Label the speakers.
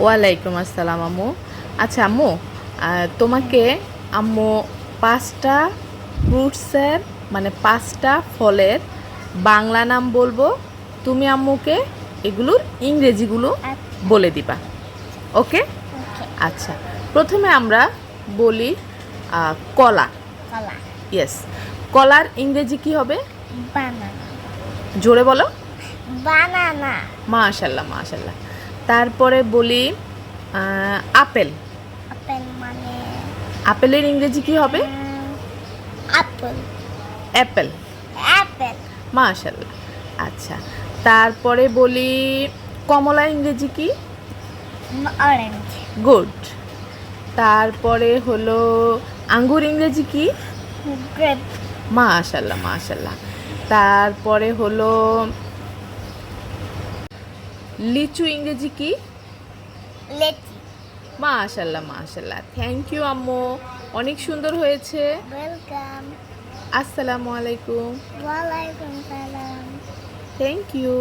Speaker 1: ওয়ালাইকুম আসসালাম আম্মু। আচ্ছা আম্মু, তোমাকে আম্মু 5টা ফ্রুটসের মানে 5টা ফলের বাংলা নাম বলবো, তুমি আম্মুকে এগুলোর ইংরেজিগুলো
Speaker 2: আচ্ছা।
Speaker 1: বলে দিবা। ওকে?
Speaker 2: ওকে।
Speaker 1: আচ্ছা, প্রথমে আমরা বলি কলা।
Speaker 2: কলা।
Speaker 1: ইয়েস, কলার ইংরেজি কি হবে?
Speaker 2: বানানা।
Speaker 1: জোরে বলো।
Speaker 2: বানানা।
Speaker 1: মাশাল্লাহ মাশাল্লাহ। তারপরে বলি আপেল।
Speaker 2: আপেল মানে
Speaker 1: আপেলের ইংরেজি কি হবে?
Speaker 2: আপেল।
Speaker 1: অ্যাপেল।
Speaker 2: অ্যাপেল।
Speaker 1: মাশাল্লাহ। আচ্ছা, তারপরে বলি কমলা ইংরেজি কি?
Speaker 2: অরেঞ্জ।
Speaker 1: গুড। তারপরে হলো আঙ্গুর ইংরেজি কি?
Speaker 2: গ্রেপ।
Speaker 1: মাশাল্লাহ মাশাল্লাহ। তারপরে হলো লিচু ইংরেজি কি?
Speaker 2: লেচি।
Speaker 1: মাশাল্লাহ মাশাল্লাহ। থ্যাংক ইউ আম্মু, অনেক সুন্দর হয়েছে।
Speaker 2: ওয়েলকাম।
Speaker 1: আসসালামু আলাইকুম।
Speaker 2: ওয়ালাইকুম সালাম।
Speaker 1: Thank you.